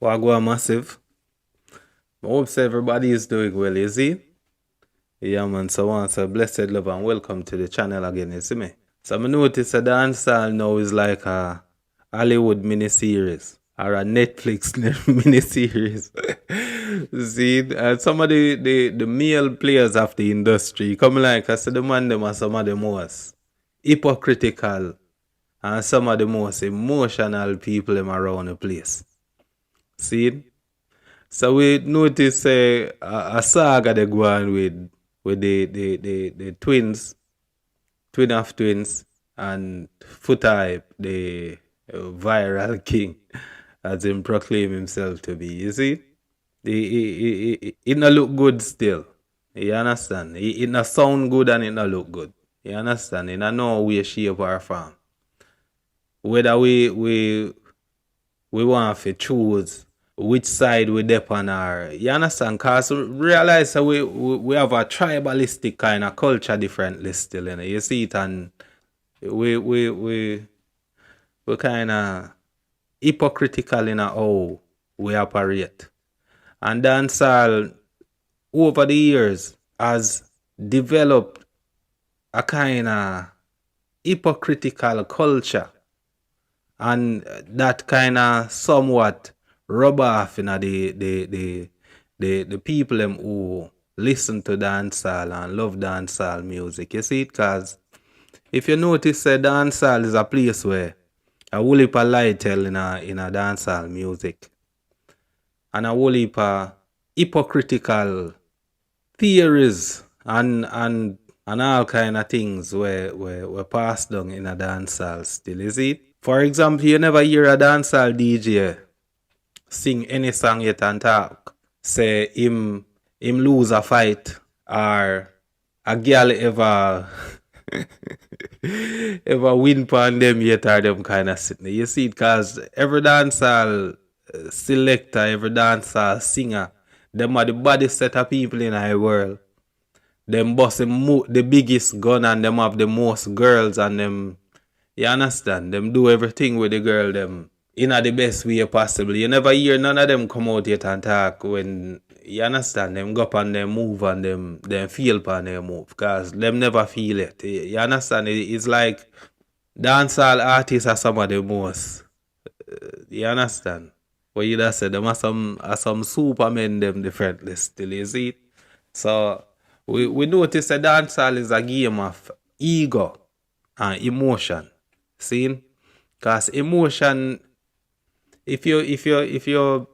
Wagwan massive. I hope everybody is doing well, you see? Yeah, man. So once a blessed love and welcome to the channel again, you see me? So I notice a dancehall now is like a Hollywood miniseries or a Netflix miniseries. See, some of the male players of the industry come like I said, the man them are some of the most hypocritical and some of the most emotional people them around the place. See? So we notice a saga they go on with the twins, twin of twins, and FOOTA Hype, the viral king, as him proclaim himself to be. You see? It not look good still. You understand? It not sound good and it not look good. You understand? In no way, shape, or form. Whether we want to choose which side we depend on, you understand? Because realize that we have a tribalistic kind of culture differently still, you know? You see it, and we kind of hypocritical in how we operate. And dancehall over the years has developed a kind of hypocritical culture, and that kind of somewhat rub off in the people them who listen to dancehall and love dancehall music. You see it, because if you notice, dancehall is a place where a whole heap of lie tell in a dancehall music, and a whole heap of hypocritical theories and all kind of things were passed down in a dancehall still. You see it? For example, you never hear a dancehall DJ sing any song yet and talk say him lose a fight, or a girl ever ever win pon them yet, or them kind of sitting. You see it, because every dancehall selector, every dancehall singer, them are the baddest set of people in the world. Them boss the biggest gun, and them have the most girls, and them, you understand, them do everything with the girl them in the best way possible. You never hear none of them come out yet and talk when, you understand, them go up and them move and them feel upon their move, because them never feel it. You understand? It's like dancehall artists are some of the most, you understand? What you just said, them are some supermen them differently still, you see it? So we notice that dancehall is a game of ego and emotion. See? Because emotion, if you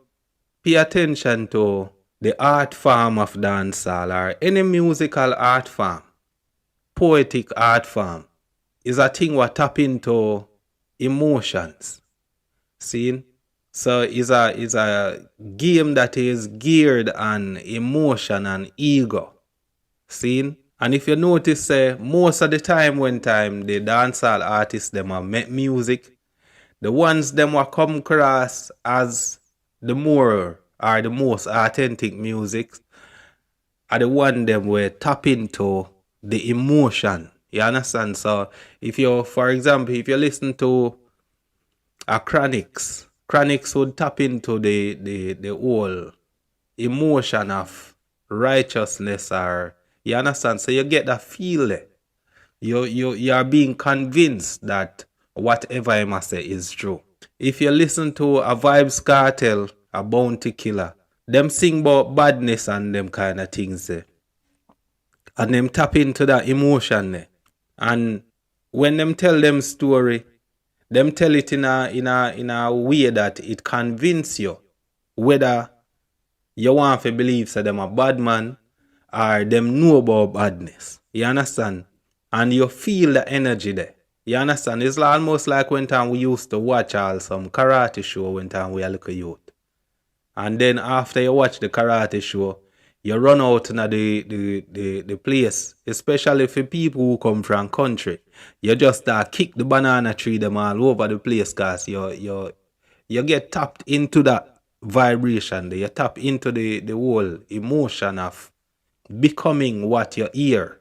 pay attention to the art form of dancehall or any musical art form, poetic art form, is a thing what tap into emotions. See? So it's a game that is geared on emotion and ego. See? And if you notice, most of the time the dancehall artists them are make music, the ones them will come across as the more or the most authentic music are the one them will tap into the emotion. You understand? So if you, for example, if you listen to a Chronics would tap into the whole emotion of righteousness, or, you understand? So you get that feel. You are being convinced that whatever I must say is true. If you listen to a Vibes Cartel, a Bounty Killer, them sing about badness and them kind of things there. And them tap into that emotion there. And when them tell them story, them tell it in a way that it convince you whether you want to believe that them a bad man or them know about badness. You understand? And you feel the energy there. You understand? It's almost like when time we used to watch some karate show when time we are little youth. And then after you watch the karate show, you run out in the place, especially for people who come from country. You just kick the banana tree them all over the place, because you get tapped into that vibration. You tap into the whole emotion of becoming what you hear,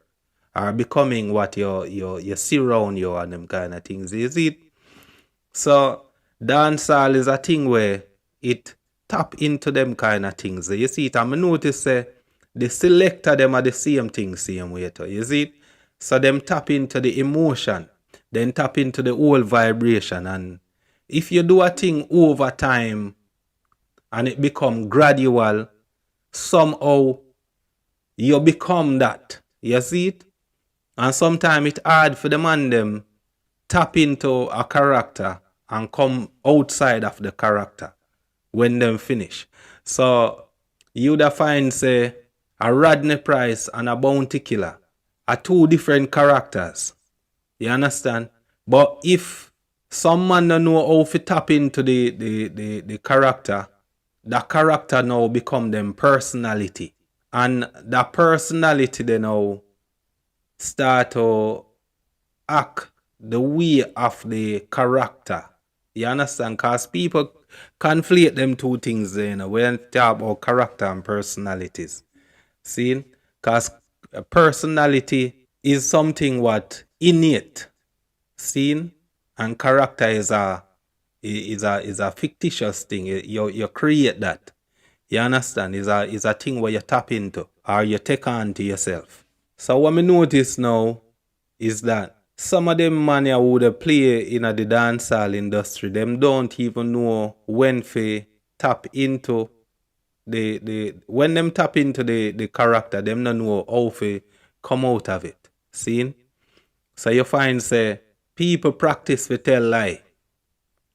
or becoming what you see around you, and them kind of things. Is it? So dancehall is a thing where it tap into them kind of things. You see it, and I notice the selector them are the same thing, same way too. You see it? So them tap into the emotion, then tap into the whole vibration. And if you do a thing over time and it become gradual, somehow you become that. You see it? And sometimes it's hard for the man them tap into a character and come outside of the character when them finish. So you would find say a Rodney Price and a Bounty Killer are two different characters. You understand? But if some man don't know how to tap into the character, the character now become them personality. And that personality they now start to act the way of the character. You understand? Because people conflate them two things there, when they talk about character and personalities. See? Because personality is something what innate. See? And character is a fictitious thing. You create that. You understand? Is a thing where you tap into or you take on to yourself. So what I notice now is that some of them man who they play in the dancehall industry, them don't even know when to tap into when them tap into the character, them don't know how to come out of it. See? So you find say people practice to tell lie.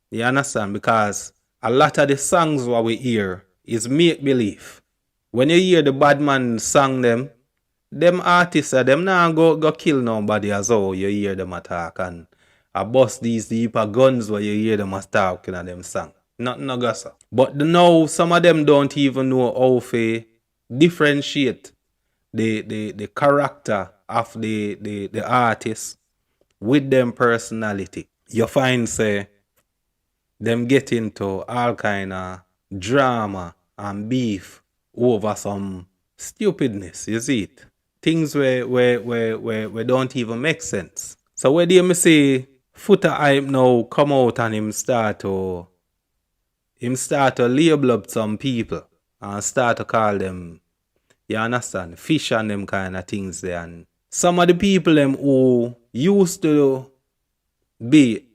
You understand? Because a lot of the songs what we hear is make believe. When you hear the bad man sing them artists them now go kill nobody as all you hear them attack and I bust these deeper guns where you hear them talking at them song. Nothing no gossip. But now some of them don't even know how to differentiate the character of the artist with them personality. You find say them get into all kind of drama and beef over some stupidness. You see it? Things where don't even make sense. So where do you see FOOTA Hype now come out and him start to label up some people and start to call them, you understand, fish and them kind of things there. And some of the people them who used to be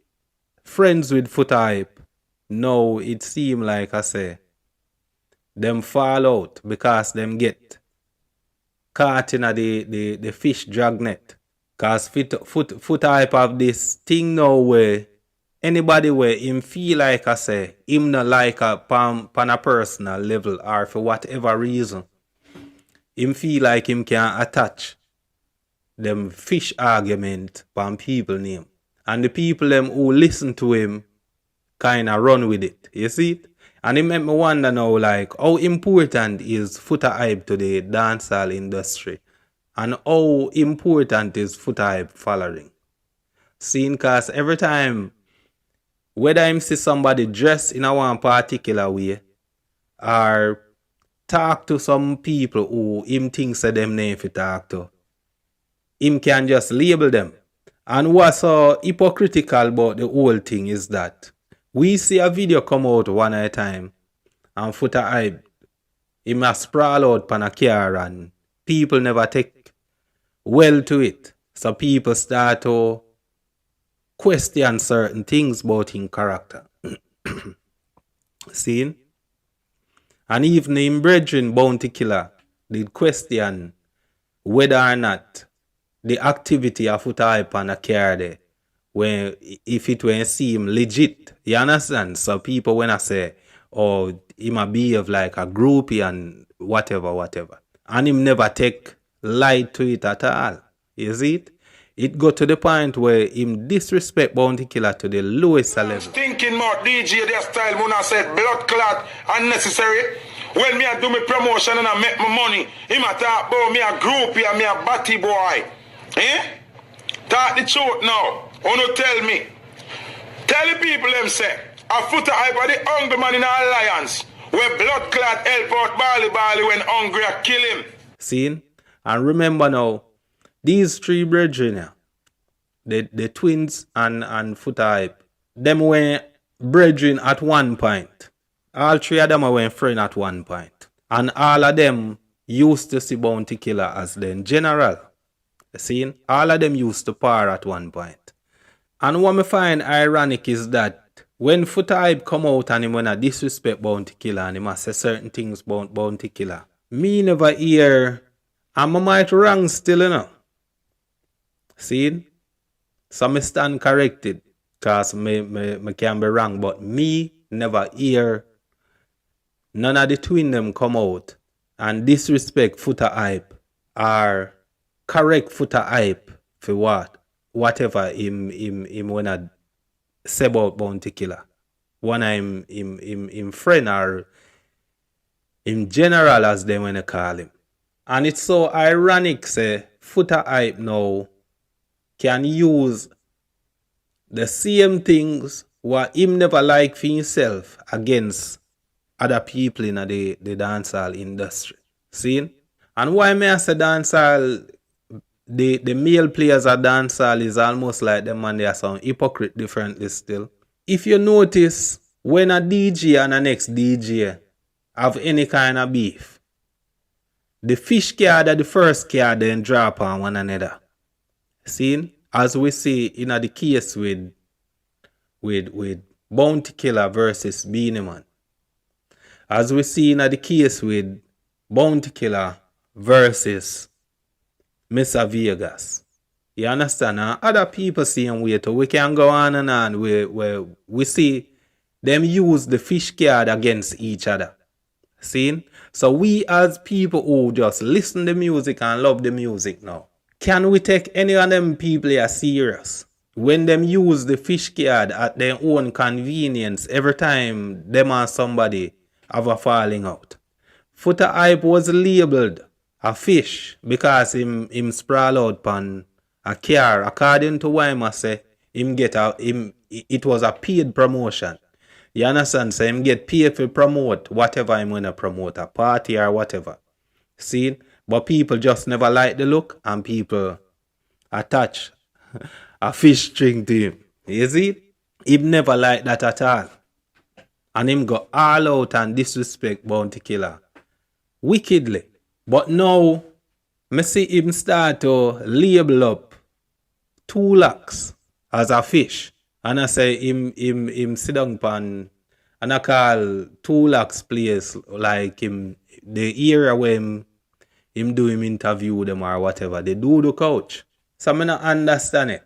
friends with FOOTA Hype, now it seem like I say them fall out because them get caught in the fish dragnet. Because FOOTA Hype have this thing now where anybody where him feel like I say him not like a pan a personal level or for whatever reason, him feel like him can attach them fish argument pan people name. And the people them who listen to him kind of run with it. You see it? And it made me wonder now, like, how important is FOOTA Hype to the dancehall industry? And how important is FOOTA Hype following? Seeing, because every time, whether I see somebody dress in a one particular way, or talk to some people who him thinks that them name to talk to, him can just label them. And what's so hypocritical about the whole thing is that we see a video come out one at a time and FOOTA Hype, he must sprawl out pan a car and people never take well to it. So people start to question certain things about his character. See? And even in brethren Bounty Killer did question whether or not the activity of FOOTA Hype on a car there, when if it won't seem legit, you understand? So people when I say, oh, he might behave like a groupie and whatever. And him never take light to it at all. You see it? It got to the point where him disrespect Bounty Killer to the lowest level. Thinking more DJ their style when I said blood clot unnecessary. When me I do my promotion and I make my money, him a talk about me a groupie and me a batty boy. Eh? Talk the truth now. Wanna tell me. Tell the people them say, a FOOTA Hype are the hungry man in our alliance, where blood clot help out Bali when hungry I kill him. See? And remember now, these three brethren, the twins and FOOTA Hype, them were brethren at one point. All three of them were friends at one point. And all of them used to see Bounty Killer as the general. You see? All of them used to par at one point. And what I find ironic is that when FOOTA Hype come out and him wanna disrespect Bounty Killer and he must say certain things about Bounty Killer, me never hear, and I might wrong still, you know. See? So I stand corrected because me can be wrong, but me never hear none of the twin them come out and disrespect FOOTA Hype or correct FOOTA Hype for what? Whatever him wanna say about Bounty Killer. One him friend or in general as they wanna call him. And it's so ironic say FOOTA Hype now can use the same things what him never like for himself against other people in the dancehall industry. See? And why may I say dancehall, the male players at dancehall is almost like them and they are some hypocrite differently still. If you notice, when a DJ and a next DJ have any kind of beef, the fish card or the first card then drop on one another. See? As we see in the case with Bounty Killer versus Beenie Man. As we see in the case with Bounty Killer versus Mr. Vegas. You understand? Now, other people see him way too. We can go on and on where we see them use the fish card against each other. See? So we as people who just listen to music and love the music now, can we take any of them people as serious? When them use the fish card at their own convenience every time them and somebody have a falling out. FOOTA Hype was labeled a fish because him sprawl out pan a car. According to what I say, it was a paid promotion. You understand? So him get paid to promote whatever I'm gonna promote, a party or whatever. See? But people just never like the look and people attach a fish string to him. You see? Him never like that at all. And him go all out and disrespect Bounty Killer wickedly. But now, me see him start to label up 2 lakhs as a fish. And I say him sit down pan and I call 2 lakhs place like him the area where him do him interview them or whatever. They do the couch. So I not understand it.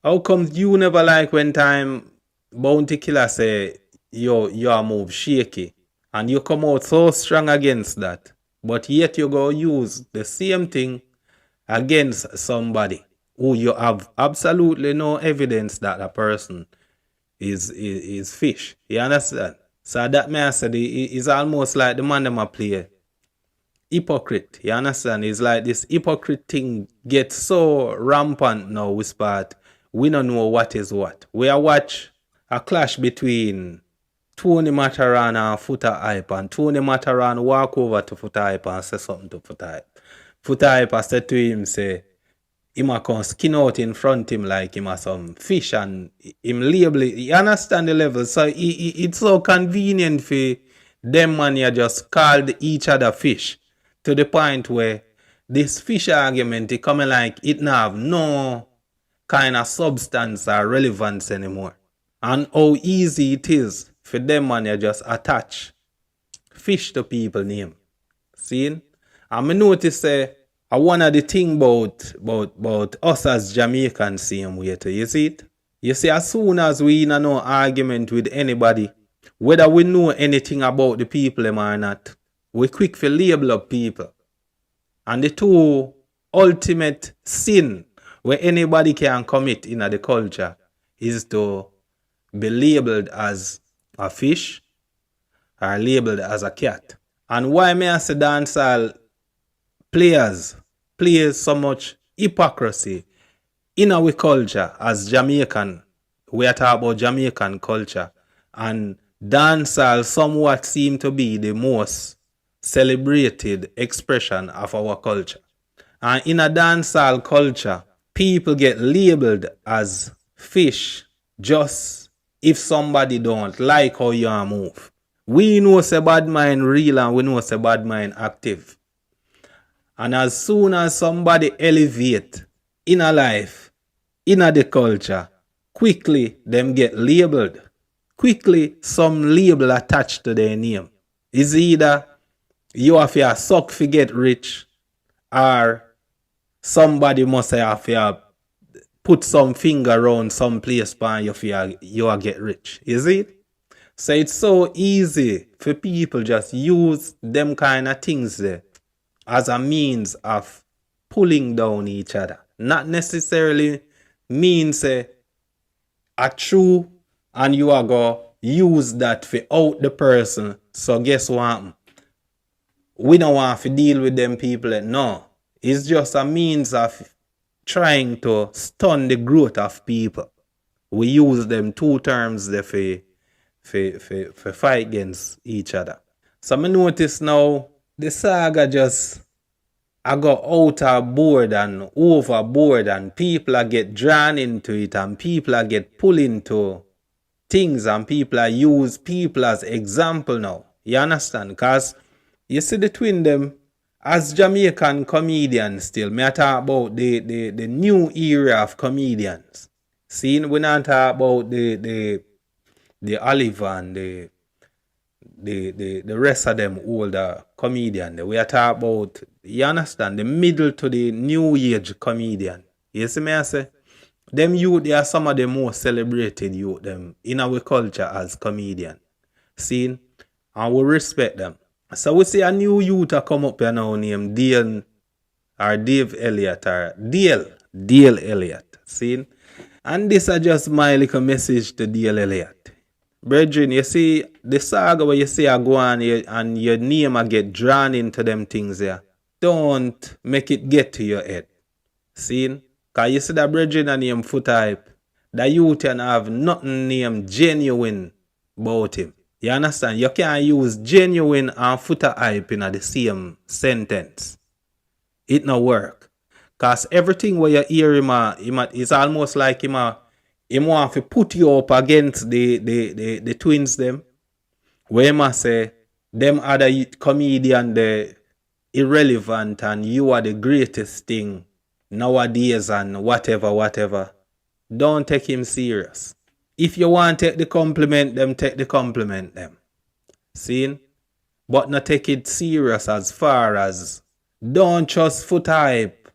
How come you never like when time Bounty Killer say your move shaky and you come out so strong against that, but yet you go use the same thing against somebody who you have absolutely no evidence that a person is fish. You understand? So that may I say is almost like the man them a play hypocrite. You understand? It's like this hypocrite thing gets so rampant now with spot. We don't know what is what. We are watch a clash between Tony Mataran and FOOTA Hype, and Tony Mataran walk over to FOOTA Hype and say something to FOOTA Hype. FOOTA Hype said to him, say, him a come skin out in front him like him a some fish and him label it. You understand the level? So it's so convenient for them man you just called each other fish to the point where this fish argument is coming like it not have no kind of substance or relevance anymore. And how easy it is for them man you just attach fish to people name. See? And I notice one of the thing about us as Jamaicans same way too. You see it? You see, as soon as we in no argument with anybody, whether we know anything about the people or not, we quick to label up people. And the 2 ultimate sin where anybody can commit in the culture is to be labeled as a fish or labeled as a cat. And why may I say dancehall players play so much hypocrisy in our culture as Jamaican? We are talking about Jamaican culture, and dancehall somewhat seem to be the most celebrated expression of our culture. And in a dancehall culture, people get labeled as fish just if somebody don't like how you move. We know say bad mind real and we know say bad mind active. And as soon as somebody elevate in a life, in a the culture, quickly them get labeled. Quickly some label attached to their name. It's either you have to suck to get rich, or somebody must have to put some finger around some place and you get rich. Is it? So it's so easy for people just use them kind of things there as a means of pulling down each other. Not necessarily means a true, and you are going to use that for out the person. So guess what? We don't want to deal with them people. No. It's just a means of trying to stun the growth of people. We use them two terms there for fight against each other. So I notice now the saga just I got out of board and overboard, and people are get drawn into it, and people are get pulled into things, and people are use people as example now. You understand? Because you see the twin them as Jamaican comedians still. Me I talk about the new era of comedians. See, we not talk about the Oliver and the rest of them older comedian. We are talking about, you understand, the middle to the new age comedian. You see me I say? Them youth, they are some of the most celebrated youth them in our culture as comedian. See? And we respect them. So we see a new youth a come up here now named Dale or Dave Elliott or Dale Elliott. See? And this is just my little message to Dale Elliott. Brethren, you see, the saga where you see I go on here and your name I get drawn into them things there. Don't make it get to your head. See? Because you see that brethren a name FOOTA Hype. That youth can have nothing named genuine about him. You understand? You can't use genuine and FOOTA Hype in the same sentence. It no work. Because everything where you hear him, it's almost like him want to put you up against the twins them. Where him say, them other comedian the irrelevant and you are the greatest thing nowadays and whatever. Don't take him serious. If you want to take the compliment them, take the compliment them. See? But not take it serious as far as don't trust FOOTA Hype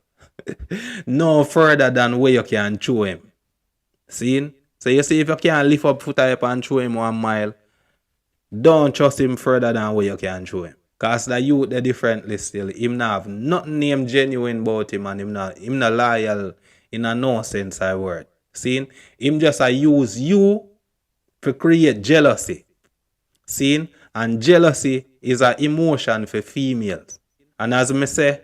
no further than where you can chew him. See? So you see if you can't lift up FOOTA Hype and chew him 1 mile, don't trust him further than where you can chew him. Because the youth they differently still. Him not have nothing named genuine about him, and him not loyal in a no sense of word. See? Him just use you to create jealousy. See? And jealousy is an emotion for females. And as me say,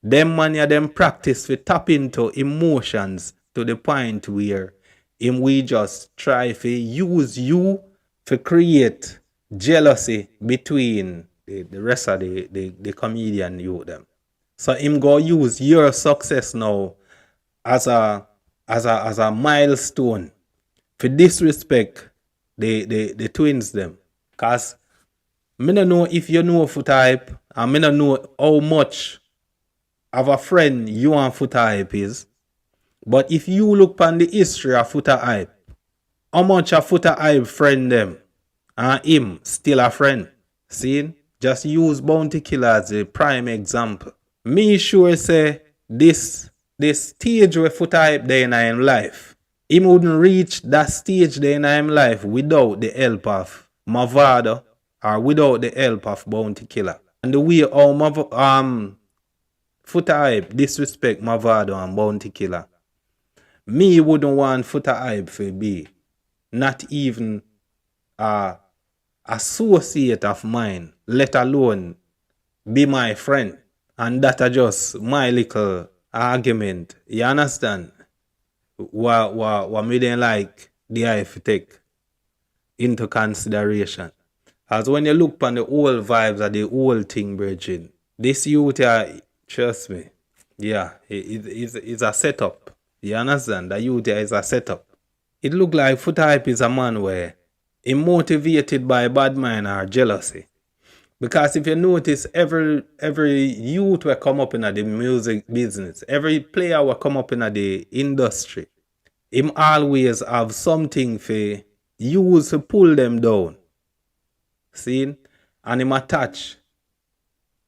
them man them practice to tap into emotions to the point where we just try to use you to create jealousy between the rest of the comedian you them. So him go use your success now as a milestone for disrespect the twins them. Cause me don't know if you know FOOTA Hype, and me don't know how much of a friend you and FOOTA Hype is. But if you look on the history of FOOTA Hype, how much of FOOTA Hype friend them and him still a friend. See? Just use Bounty Killer as a prime example. Me sure say this stage where FOOTA Hype there in him life, him wouldn't reach that stage there in him life without the help of Mavado or without the help of Bounty Killer. And the way how FOOTA Hype disrespect Mavado and Bounty Killer, me wouldn't want FOOTA Hype to be not even a associate of mine, let alone be my friend. And that are just my little argument. You understand? What me didn't like the Hype take into consideration. As when you look on the old vibes of the old thing, brethren, this youth here, trust me, yeah, it's a setup. You understand? The youth here is a setup. it look like FOOTA Hype is a man where he motivated by bad mind or jealousy. Because if you notice, every youth will come up in the music business, every player will come up in the industry, him always have something for use to pull them down. See? And him attach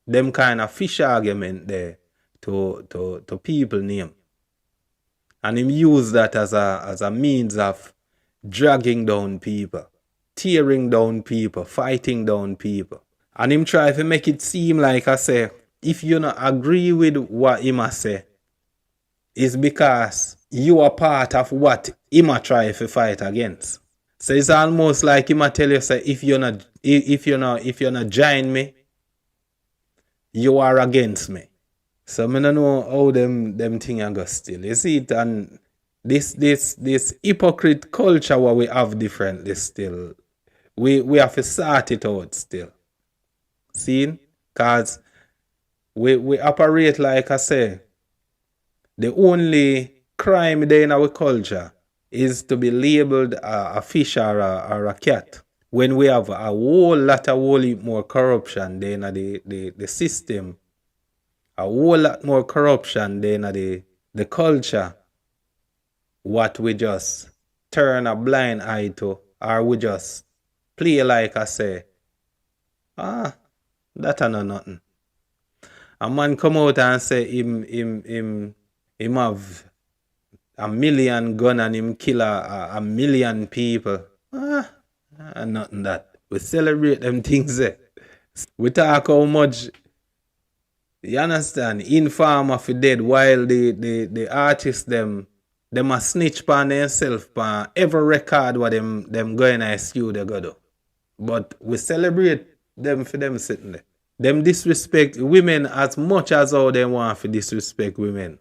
them kind of fish argument there to people name. And him use that as a means of dragging down people, tearing down people, fighting down people. And him try to make it seem like I say, if you not agree with what him a say, it's because you are part of what him a try to fight against. So it's almost like him a tell you say, if you're not join me, you are against me. So I don't know how them thing a go still. You see it, and this hypocrite culture what we have differently still. We have to sort it out still. See? Because we operate like I say. The only crime there in our culture is to be labeled a fish or a cat. When we have a whole lot more corruption there in the system, a whole lot more corruption there in the culture, what we just turn a blind eye to, or we just play like I say, that a no nothing. A man come out and say him have a million gun and him kill a million people. Nothing that. We celebrate them things there. We talk how much, you understand, informer for dead while the artists them a snitch upon themselves on every record what them going to studio go do. But we celebrate them for them sitting there. Them disrespect women as much as how they want to disrespect women.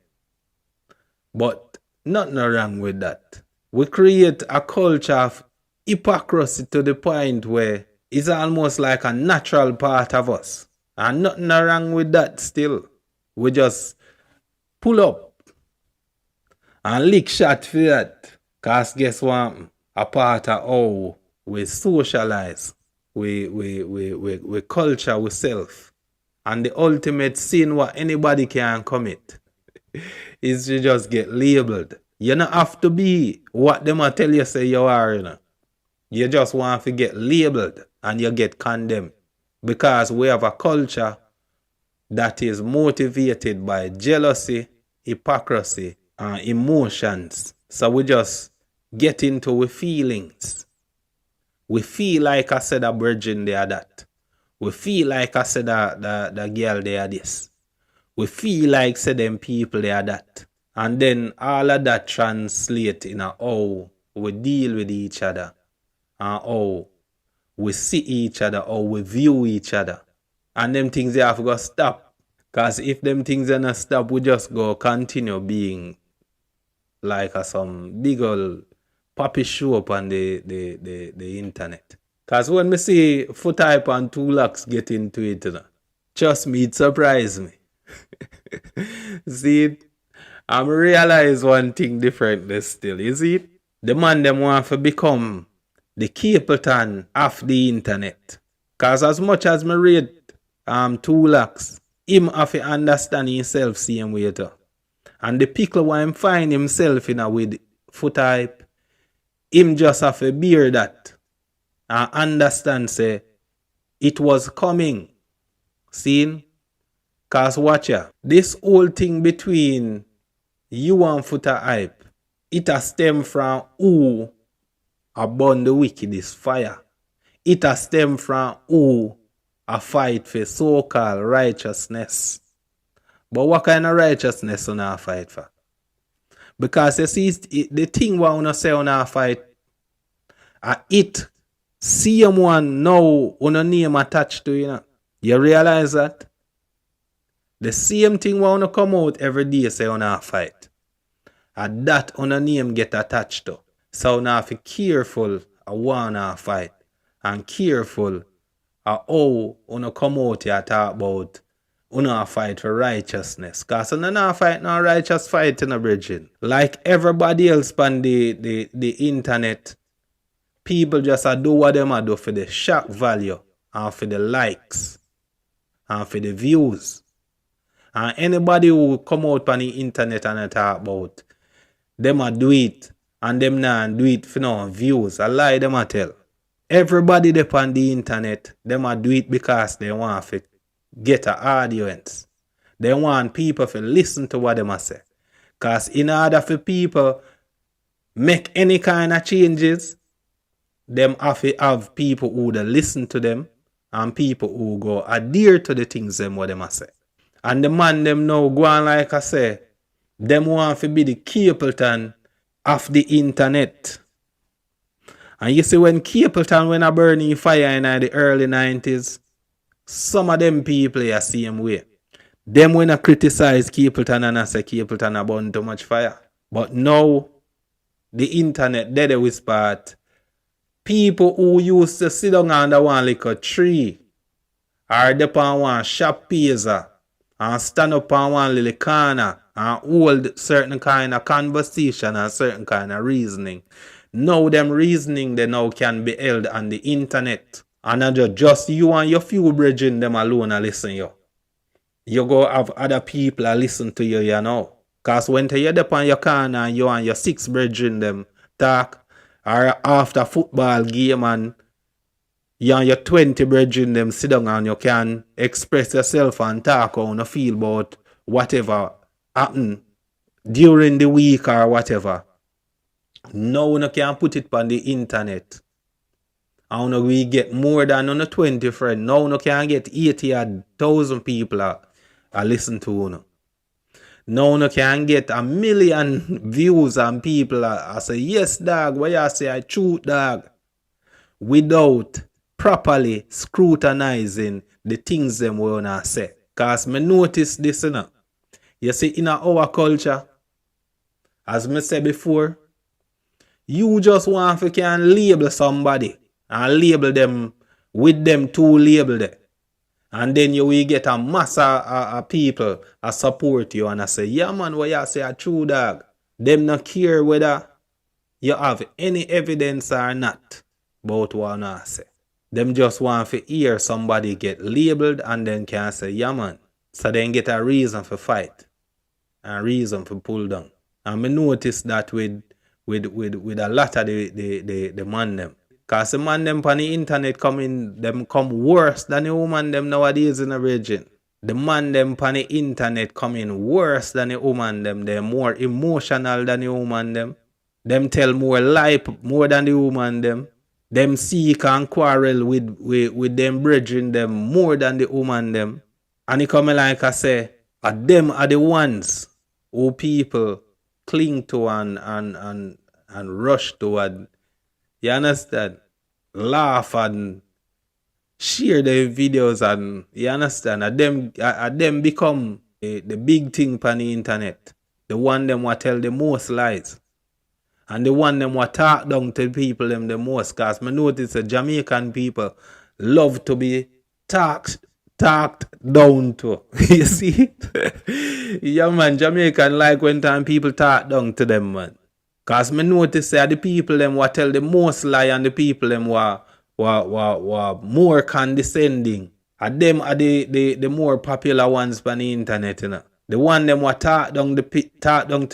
But nothing wrong with that. We create a culture of hypocrisy to the point where it's almost like a natural part of us. And nothing wrong with that still. We just pull up and lick shot for that. Because guess what? A part of how we socialize. We culture ourselves. And the ultimate sin what anybody can commit is to just get labeled. You don't have to be what them tell you say you are, you know. You just want to get labeled and you get condemned. Because we have a culture that is motivated by jealousy, hypocrisy, and emotions. So we just get into our feelings. We feel like I said a virgin they are that. We feel like I said the girl they are this. We feel like say them people they are that. And then all of that translate in how we deal with each other. And how we see each other, how we view each other. And them things they have to go stop. Because if them things are not stop, we just go continue being like some big old poppy show up on the internet. Because when we see FOOTA Hype and 2 Lakhs get into it, you know, trust me, it surprised me. See it? I realize one thing differently still. You see it? The man them want to become the Capleton of the internet. Because as much as me read 2 Lakhs, him have to understand himself same way too. And the pickle where him find himself in with FOOTA Hype, him just have to bear that. And understand say it was coming. See? Because watch ya, this whole thing between you and FOOTA Hype, it has stemmed from who burn the wickedest fire. It has stemmed from who a fight for so-called righteousness. But what kind of righteousness on a fight for? Because you see, the thing what you say on a fight, it same one now on a name attached to, you know. You realize that? The same thing what you come out every day say on a fight. And that on a name get attached to. So now have to be careful of one a fight. And careful of how you come out here talk about Una fight for righteousness. Cause una not fight no righteous fight in a bridging. Like everybody else on the internet, people just do what them a do for the shock value and for the likes and for the views. And anybody who come out on the internet and talk about, them a do it and them not do it for no views. A lie them a tell. Everybody there on the internet, them a do it because they want to get an audience. They want people to listen to what them a say. Because in order for people make any kind of changes, them have to have people who listen to them and people who go adhere to the things them what them a say. And the man them now go on like I say, them want to be the Capleton of the internet. And you see when Capleton when a burning fire in the early 90s, some of them people are the same way. Them when I criticize Capleton and I say Capleton a burn too much fire. But now, the internet, they whisper, people who used to sit down under one like a tree, or dep on one shop pizza, and stand up on one little corner, and hold certain kind of conversation and certain kind of reasoning. Now them reasoning they now can be held on the internet. And just you and your few brethren them alone a listen you. You go have other people a listen to you, you know. Because when you're up on your corner and you and your 6 brethren them talk, or after football game and you and your 20 brethren them sit down and you can express yourself and talk how you feel about whatever happened during the week or whatever. Now you can put it on the internet. And we get more than on 20 friends. Now you can get 80,000 people a listen to you. Now you can get 1 million views and people I say, yes, dog, what you say, I truth, dog. Without properly scrutinizing the things them we wanna say. Because me notice this, you know. You see, in our culture, as me said before, you just want to can label somebody and label them with them 2 label there. And then you will get a mass of people a support you and I say, yeah man, what you say a true, dog. Them not care whether you have any evidence or not about what I say. Them just want to hear somebody get labeled and then can say, yeah man. So then get a reason for fight. A reason for pull down. And I notice that with a lot of the man them. Because the man them on the internet come worse than the woman them nowadays in the region. The man them on the internet coming worse than the woman them. They're more emotional than the woman them. Them tell more lie more than the woman them. Them seek and quarrel with them brethren them more than the woman them. And it come like I say, them are the ones who people cling to and rush toward. You understand? Laugh and share their videos and you understand? Them become the big thing on the internet. The one them what tell the most lies. And the one them what talk down to people them the most. Because I notice the Jamaican people love to be talked down to. You see? Yeah man, Jamaican like when time people talk down to them, man. Because I notice that the people them what tell the most lie and the people them were more condescending. And them are the more popular ones on the internet, you know. The one them what talk down to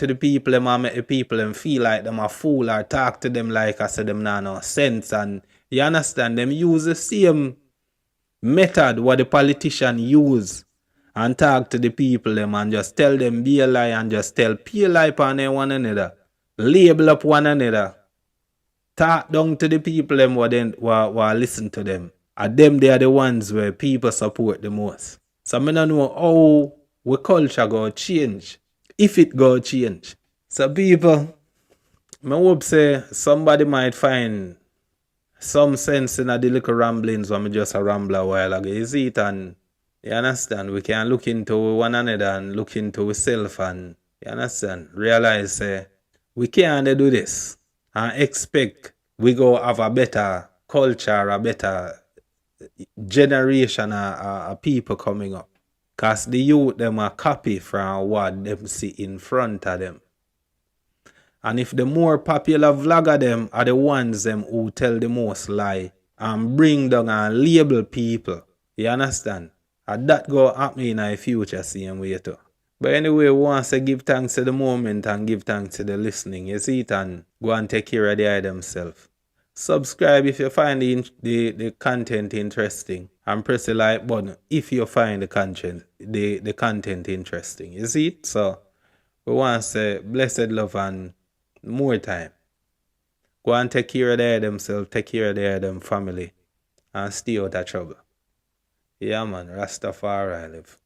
the people them and make the people them feel like them a fool or talk to them like I said them nah no sense. And you understand, them use the same method what the politician use and talk to the people them and just tell them be a lie and just tell pay lie upon one another. Label up one another. Talk down to the people them what listen to them. And them they are the ones where people support the most. So I don't know how we culture go change. If it go change. So people, I hope say somebody might find some sense in the little ramblings when I just a ramble a while ago. You see it and you understand? We can look into one another and look into ourselves and you understand? Realize we can't do this and expect we go have a better culture, a better generation of people coming up. Cause the youth them a copy from what them see in front of them. And if the more popular vlogger them are the ones them who tell the most lie and bring down and label people. You understand? And that go happen in the future same way too. But anyway, we want to give thanks to the moment and give thanks to the listening. You see it, and go and take care of the eye themselves. Subscribe if you find the content interesting, and press the like button if you find the content interesting. You see it? So we want to say blessed love and more time. Go and take care of the eye themselves, take care of the eye them family, and stay out of trouble. Yeah man, Rastafari live.